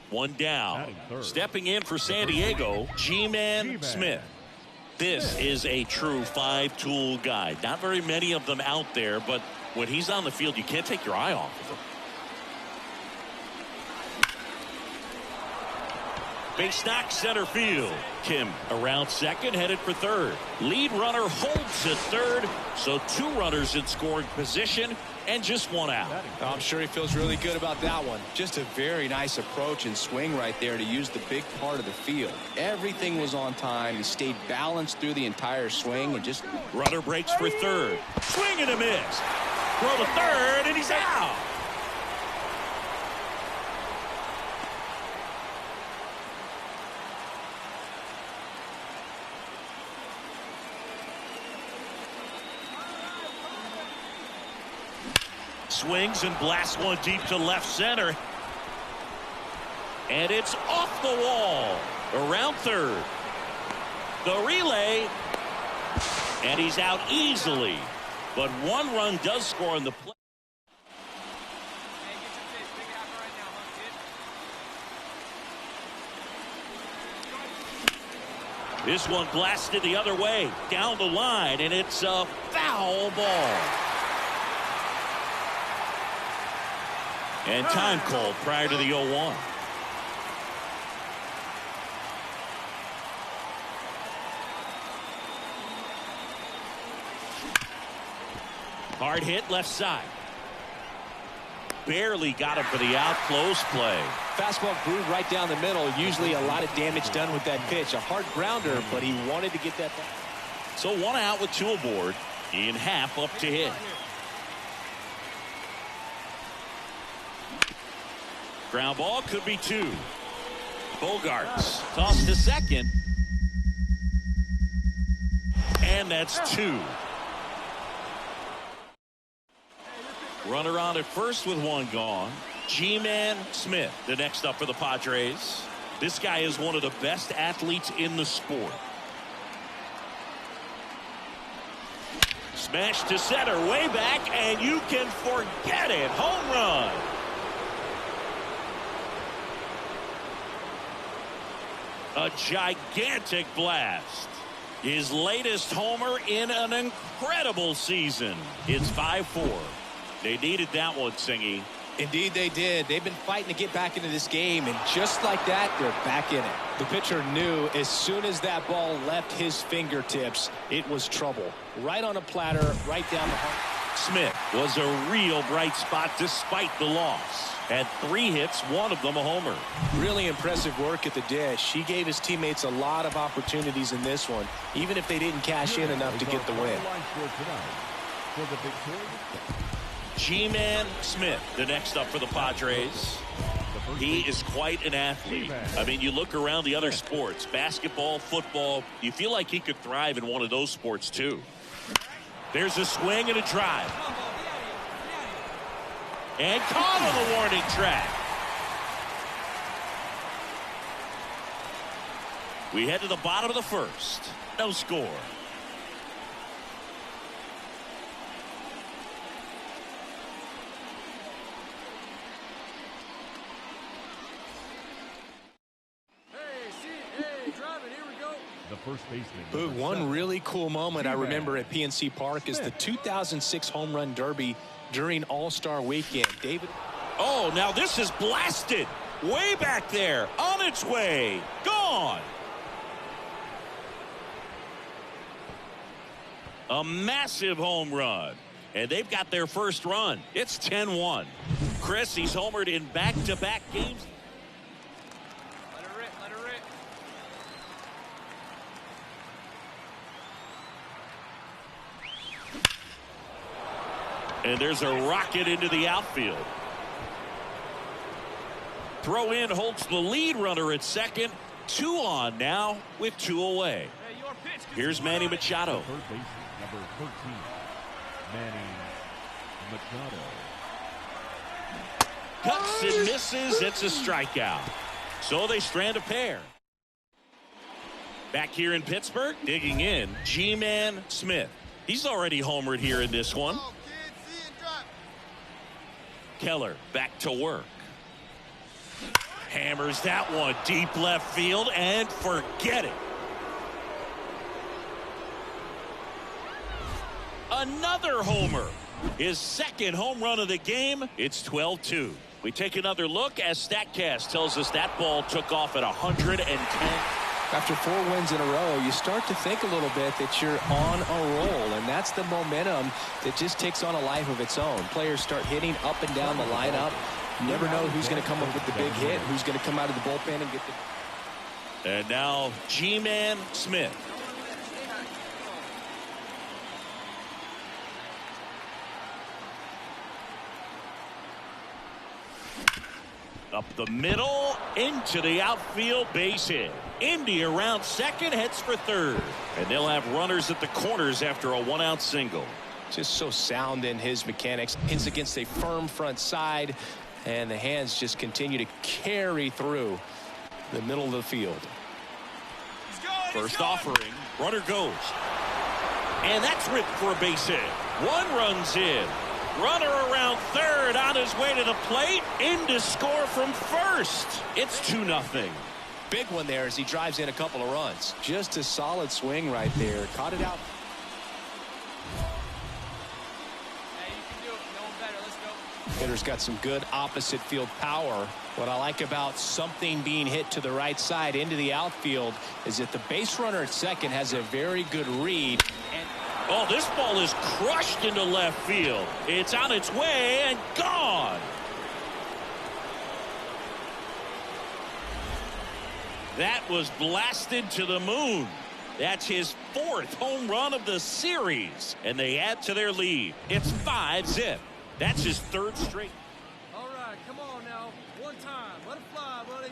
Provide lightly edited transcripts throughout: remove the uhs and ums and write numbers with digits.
One down. Stepping in for San Diego, G-Man Smith. This is a true five-tool guy. Not very many of them out there, but when he's on the field, you can't take your eye off of him. Base knock center field. Kim around second, headed for third. Lead runner holds at third, so 2 runners in scoring position and just 1 out. I'm sure he feels really good about that one. Just a very nice approach and swing right there to use the big part of the field. Everything was on time. He stayed balanced through the entire swing and just... Runner breaks for third. Swing and a miss. Throw to third, and he's out. Swings and blasts one deep to left center. And it's off the wall. Around third. The relay. And he's out easily. But 1 run does score on the play. This one blasted the other way. Down the line. And it's a foul ball. And time called prior to the 0-1. Hard hit left side. Barely got him for the out. Close play. Fastball grew right down the middle. Usually a lot of damage done with that pitch. A hard grounder, but he wanted to get that back. So 1 out with 2 aboard. In half up to hit. Ground ball could be 2. Bogarts tossed to second. And that's 2. Runner on at first with 1 gone. G-Man Smith, the next up for the Padres. This guy is one of the best athletes in the sport. Smash to center, way back, and you can forget it. Home run. A gigantic blast. His latest homer in an incredible season. It's 5-4. They needed that one, Singy. Indeed they did. They've been fighting to get back into this game, and just like that, they're back in it. The pitcher knew as soon as that ball left his fingertips, it was trouble. Right on a platter, right down the heart. Smith was a real bright spot despite the loss. Had 3 hits, 1 of them a homer. Really impressive work at the dish. He gave his teammates a lot of opportunities in this one, even if they didn't cash in enough to get the win. G-Man Smith, the next up for the Padres. He is quite an athlete. I mean, you look around the other sports, basketball, football, you feel like he could thrive in one of those sports too. There's a swing and a drive. And caught on the warning track. We head to the bottom of the first. No score. One really cool moment I remember at PNC Park is the 2006 Home Run Derby during All-Star Weekend. David. Oh, now this is blasted. Way back there. On its way. Gone. A massive home run. And they've got their first run. It's 10-1. Chris, he's homered in back-to-back games. And there's a rocket into the outfield. Throw in holds the lead runner at second. 2 on now with 2 away. Here's Manny Machado. Number 13, Manny Machado. Cuts and misses. It's a strikeout. So they strand a pair. Back here in Pittsburgh, digging in, G-Man Smith. He's already homered here in this one. Keller back to work. hammers that one deep left field and forget it. Another homer. His second home run of the game. It's 12-2. We take another look as StatCast tells us that ball took off at 110. After 4 wins in a row, you start to think a little bit that you're on a roll, and that's the momentum that just takes on a life of its own. Players start hitting up and down the lineup. You never know who's going to come up with the big hit, who's going to come out of the bullpen and get the... And now G-Man Smith. Up the middle, into the outfield, base hit. Indy around second, heads for third. And they'll have runners at the corners after a 1-out single. Just so sound in his mechanics. Hits against a firm front side, and the hands just continue to carry through the middle of the field. First offering, runner goes. And that's ripped for a base hit. 1 runs in. Runner around third on his way to the plate. In to score from first. It's 2-0. Big one there as he drives in a couple of runs. Just a solid swing right there. Caught it out. Hey, you can do it. No one better. Let's go. Hitter's got some good opposite field power. What I like about something being hit to the right side into the outfield is that the base runner at second has a very good read. And oh, this ball is crushed into left field. It's on its way and gone. That was blasted to the moon. That's his 4th home run of the series. And they add to their lead. It's 5-0. That's his 3rd straight. All right, come on now. One time. Let it fly, buddy.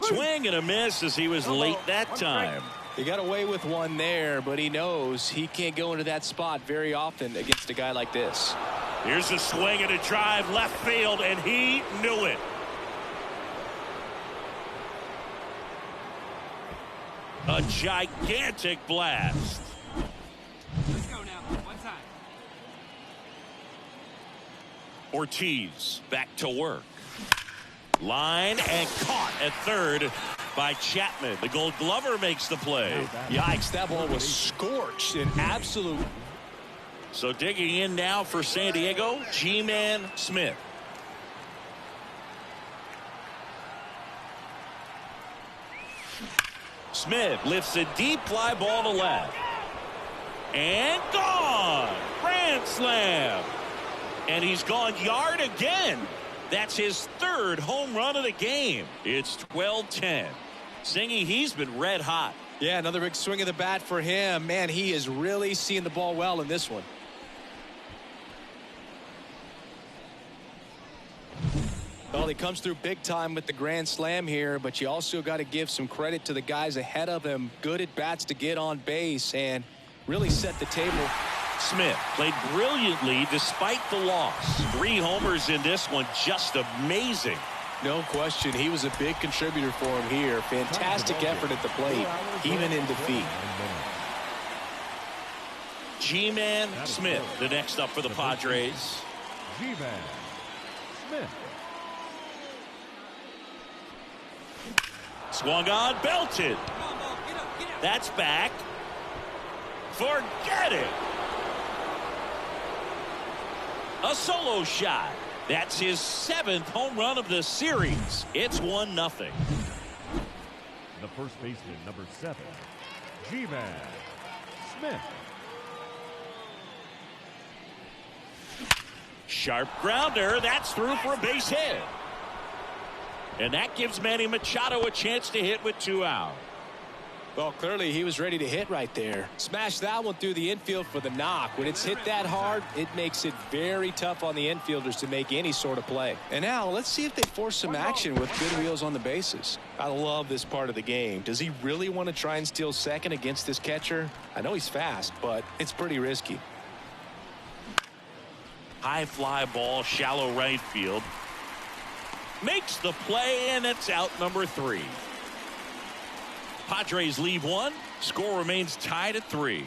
Swing and a miss as he was late that time. he got away with one there, but he knows he can't go into that spot very often against a guy like this. Here's a swing and a drive left field, and he knew it. A gigantic blast. Let's go now. One time. Ortiz back to work. Line and caught at third by Chapman. The Gold Glover makes the play. Yikes, that ball was scorched in absolute. So digging in now for San Diego, G-Man Smith. Smith lifts a deep fly ball to left. And gone. Grand slam. And he's gone yard again. That's his 3rd home run of the game. It's 12-10. Singy, he's been red hot. Yeah, another big swing of the bat for him. Man, he is really seeing the ball well in this one. Well, he comes through big time with the grand slam here, but you also got to give some credit to the guys ahead of him. Good at bats to get on base and really set the table. Smith played brilliantly despite the loss. 3 homers in this one, just amazing. No question, he was a big contributor for him here. Fantastic effort at the plate, even in defeat. G-Man Smith, the next up for the Padres. G-Man Smith. Swung on, belted. That's back. Forget it. A solo shot. That's his 7th home run of the series. It's 1-0. The first baseman, number 7, G-Man Smith. Sharp grounder. That's through for a base hit. And that gives Manny Machado a chance to hit with 2 out. Well, clearly he was ready to hit right there. Smash that one through the infield for the knock. When it's hit that hard, it makes it very tough on the infielders to make any sort of play. And now let's see if they force some action with good wheels on the bases. I love this part of the game. Does he really want to try and steal second against this catcher? I know he's fast, but it's pretty risky. High fly ball, shallow right field. Makes the play, and it's out number 3. Padres leave 1. Score remains tied at 3. Wait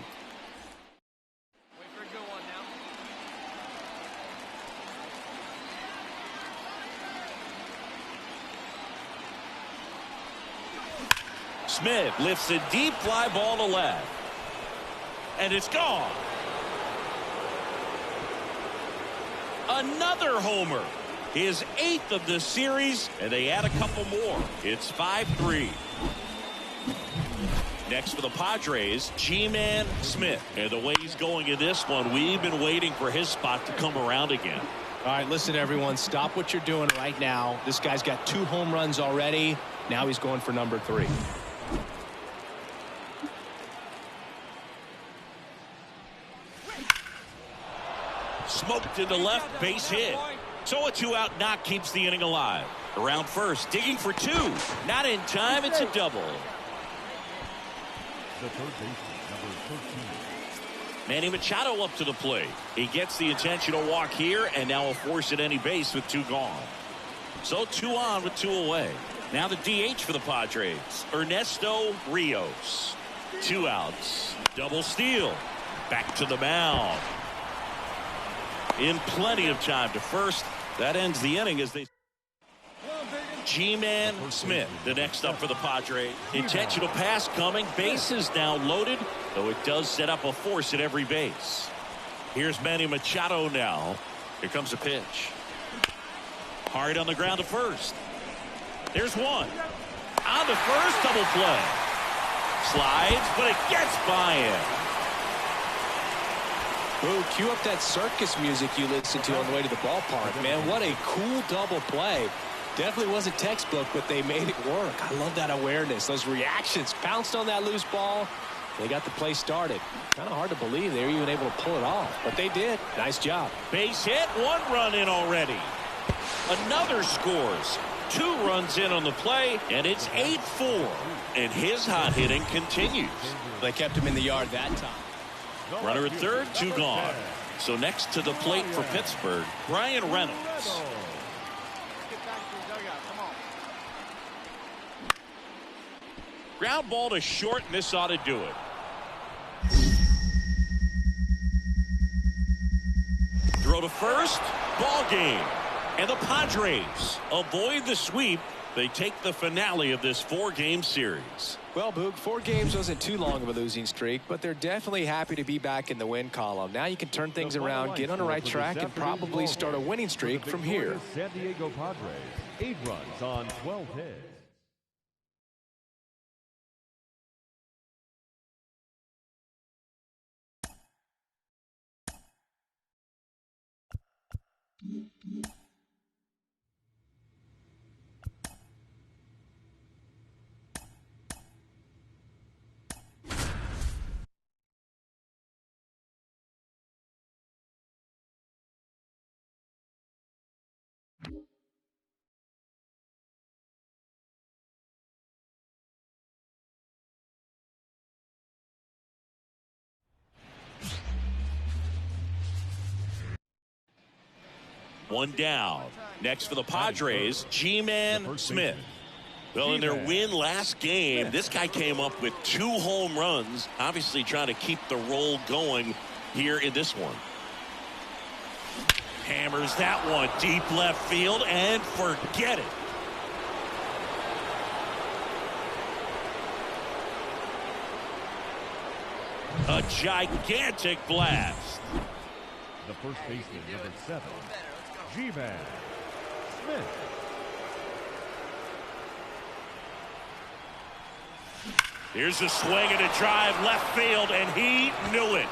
for a good one now. Smith lifts a deep fly ball to left. And it's gone. Another homer. His 8th of the series, and they add a couple more. It's 5-3. Next for the Padres, G-Man Smith. And the way he's going in this one, we've been waiting for his spot to come around again. All right, listen, everyone. Stop what you're doing right now. This guy's got 2 home runs already. Now he's going for number 3. Smoked into left, base hit. So a 2-out knock keeps the inning alive. Around first, digging for 2. Not in time, it's a double. The third baseman, number 13. Manny Machado up to the plate. He gets the intentional walk here, and now a force at any base with 2 gone. So 2 on with 2 away. Now the DH for the Padres, Ernesto Rios. 2 outs. Double steal. Back to the mound. In plenty of time to first. That ends the inning as they... G-Man Smith, the next up for the Padres. Intentional pass coming. Bases now loaded, though it does set up a force at every base. Here's Manny Machado now. Here comes a pitch. Hard on the ground to first. There's one. On the first, double play. Slides, but it gets by him. Ooh, cue up that circus music you listen to on the way to the ballpark, man. What a cool double play. Definitely wasn't textbook, but they made it work. I love that awareness, those reactions. Pounced on that loose ball. They got the play started. Kind of hard to believe they were even able to pull it off, but they did. Nice job. Base hit, 1 run in already. Another scores. 2 runs in on the play, and it's 8-4. And his hot hitting continues. They kept him in the yard that time. Runner at third, 2 gone. So next to the plate for Pittsburgh, Brian Reynolds. Ground ball to short, and this ought to do it. Throw to first, ball game. And the Padres avoid the sweep. They take the finale of this 4-game series. Well, Boog, 4 games wasn't too long of a losing streak, but they're definitely happy to be back in the win column. Now you can turn things around, get on the right track, and probably start a winning streak from here. San Diego Padres, 8 runs on 12 hits. One down. Next for the Padres, G-Man Smith. Well, in their win last game, this guy came up with 2 home runs, obviously trying to keep the roll going here in this one. Hammers that one deep left field, and forget it. A gigantic blast. The first baseman, number 7, G-Man Smith. Here's a swing and a drive left field, and he knew it.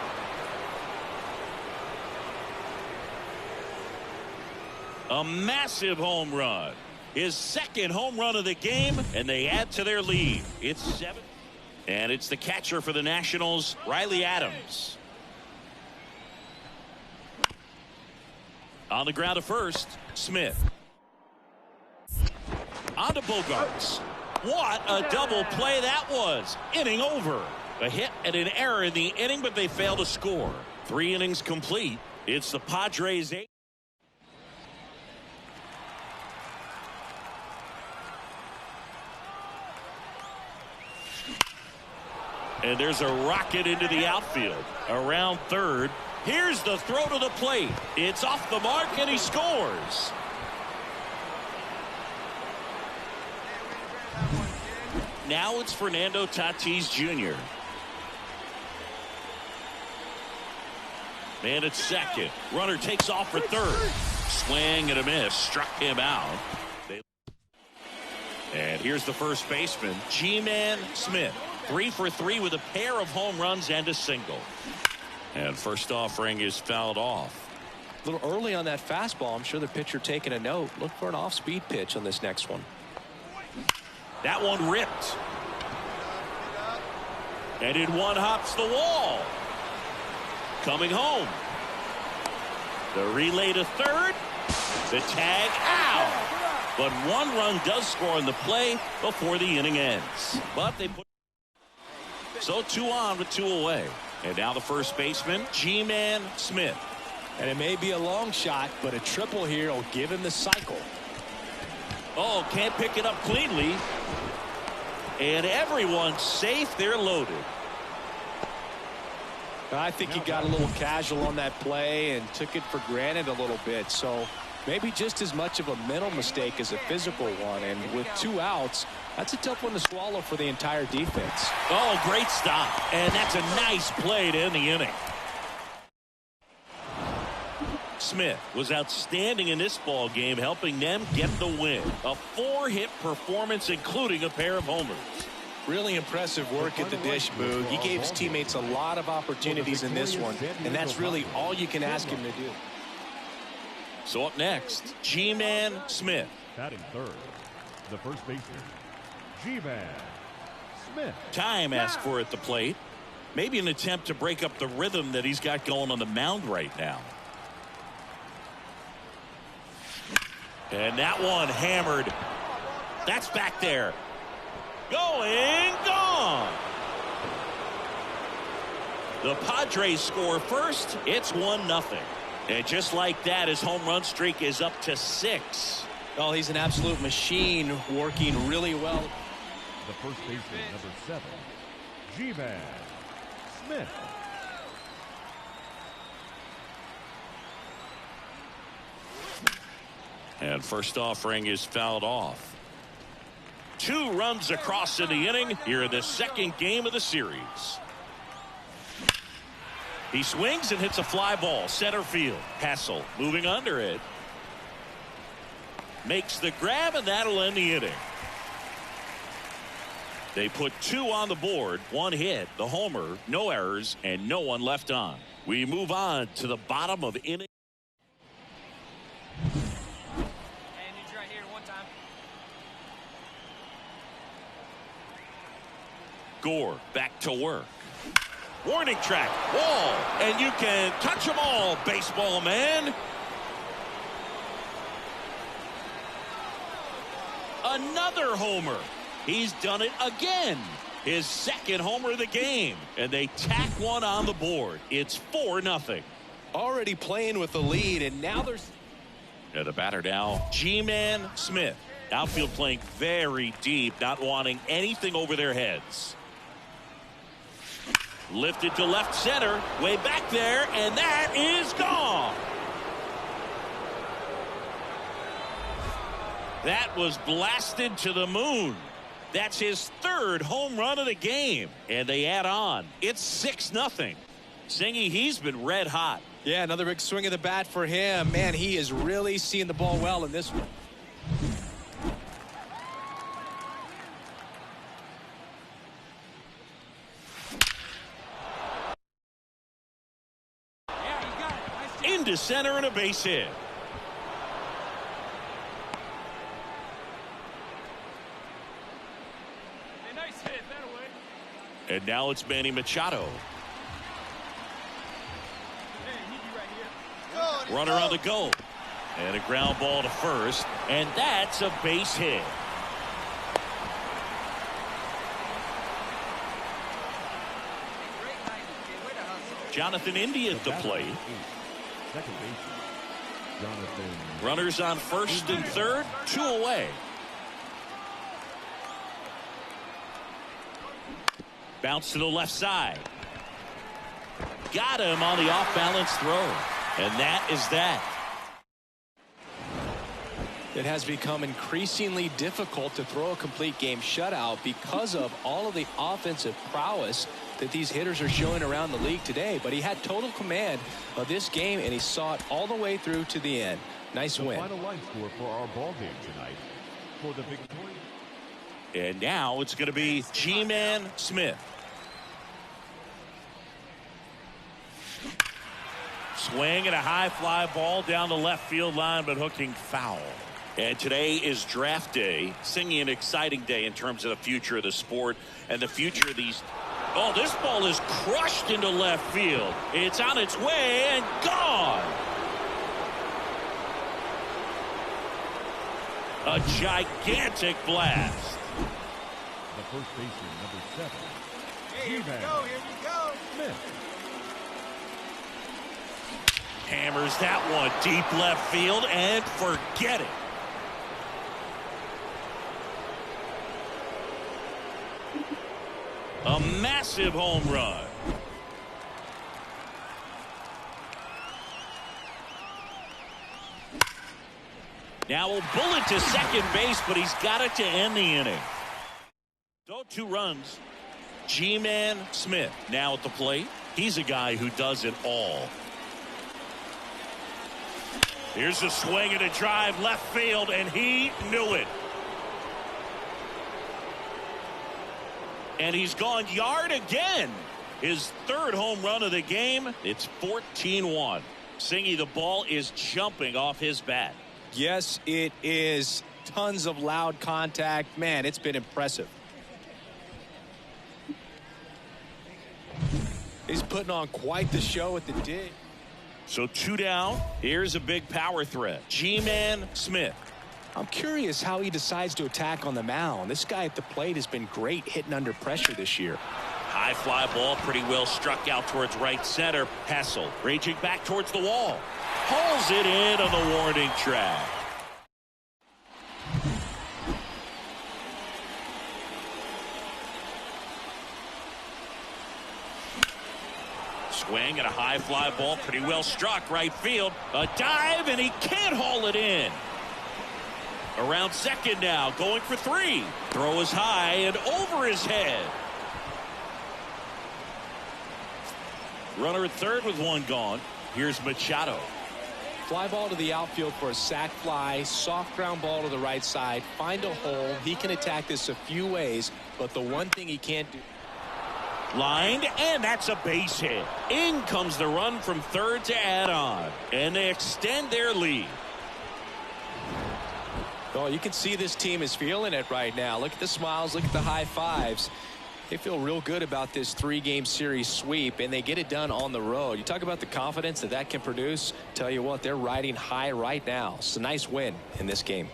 A massive home run. His 2nd home run of the game, and they add to their lead. It's 7. And it's the catcher for the Nationals, Riley Adams. On the ground to first, Smith. On to Bogarts. What a double play that was. Inning over. A hit and an error in the inning, but they fail to score. 3 innings complete. It's the Padres 8. And there's a rocket into the outfield. Around third. Here's the throw to the plate. It's off the mark, and he scores. Now it's Fernando Tatis Jr. Man at second. Runner takes off for third. Swing and a miss. Struck him out. And here's the first baseman, G-Man Smith. 3 for 3 with a pair of home runs and a single. And first offering is fouled off. A little early on that fastball. I'm sure the pitcher taking a note. Look for an off-speed pitch on this next one. That one ripped. And it one hops the wall. Coming home. The relay to third. The tag out. But one run does score on the play before the inning ends. But they put. So 2 on with 2 away. And now the first baseman, G-Man Smith. And it may be a long shot, but a triple here will give him the cycle. Oh, can't pick it up cleanly. And everyone's safe. They're loaded. I think he got a little casual on that play and took it for granted a little bit. So maybe just as much of a mental mistake as a physical one. And with 2 outs, that's a tough one to swallow for the entire defense. Oh, great stop. And that's a nice play to end the inning. Smith was outstanding in this ball game, helping them get the win. A 4-hit performance, including a pair of homers. Really impressive work at the dish, Boog. He gave his teammates a lot of opportunities in this one, and that's really all you can ask him to do. So up next, G-Man Smith. Batting third, the first baseman, G-Man Smith. Time asked for at the plate. Maybe an attempt to break up the rhythm that he's got going on the mound right now. And that one hammered. That's back there. Going, gone. The Padres score first. It's 1-0. And just like that, his home run streak is up to 6. Oh, he's an absolute machine, working really well. The first baseman, number 7, G-Man Smith. And first offering is fouled off. 2 runs across in the inning here in the second game of the series. He swings and hits a fly ball center field. Hassel moving under it. Makes the grab, and that'll end the inning. They put 2 on the board, 1 hit, the homer, no errors, and no one left on. We move on to the bottom of inning. Gore back to work. Warning track, wall, and you can touch them all, baseball man. Another homer. He's done it again. His second homer of the game, and they tack one on the board. It's 4-0. Already playing with the lead, and now there's. And the batter now, G-Man Smith. Outfield playing very deep, not wanting anything over their heads. Lifted to left center, way back there, and that is gone. That was blasted to the moon. That's his 3rd home run of the game, and they add on. It's 6-0. Singy, he's been red hot. Yeah, another big swing of the bat for him. Man, he is really seeing the ball well in this one. Into center and a base hit. Hey, nice hit that way. And now it's Manny Machado. Hey, he be right here. Runner on the go. And a ground ball to first. And that's a base hit. Jonathan India at the plate. Second baseman, Jonathan. Runners on first and third, 2 away. Bounce to the left side. Got him on the off-balance throw. And that is that. It has become increasingly difficult to throw a complete game shutout because of all of the offensive prowess that these hitters are showing around the league today. But he had total command of this game, and he saw it all the way through to the end. Nice win. The final line score for our ball game tonight. For the victory. And now it's going to be G-Man Smith. Swing and a high fly ball down the left field line, but hooking foul. And today is draft day, singing an exciting day in terms of the future of the sport and the future of these. Oh, this ball is crushed into left field. It's on its way and gone. A gigantic blast. The first baseman, number 7. Hey, here we go. Smith. Hammers that one deep left field and forget it. A massive home run. Now a bullet to second base, but he's got it to end the inning. So 2 runs. G-Man Smith now at the plate. He's a guy who does it all. Here's a swing and a drive left field, and he knew it. And he's gone yard again. His 3rd home run of the game. It's 14-1. Singy, the ball is jumping off his bat. Yes, it is. Tons of loud contact. Man, it's been impressive. He's putting on quite the show at the dig. So 2 down. Here's a big power threat. G-Man Smith. I'm curious how he decides to attack on the mound. This guy at the plate has been great hitting under pressure this year. High fly ball pretty well struck out towards right center. Hessel raging back towards the wall. Hauls it in on the warning track. Swing and a high fly ball pretty well struck right field. A dive and he can't haul it in. Around second now, going for 3. Throw is high and over his head. Runner at third with 1 gone. Here's Machado. Fly ball to the outfield for a sac fly. Soft ground ball to the right side. Find a hole. He can attack this a few ways, but the one thing he can't do. Lined, and that's a base hit. In comes the run from third to add on, and they extend their lead. Oh, you can see this team is feeling it right now. Look at the smiles. Look at the high fives. They feel real good about this 3-game series sweep, and they get it done on the road. You talk about the confidence that can produce. Tell you what, they're riding high right now. It's a nice win in this game.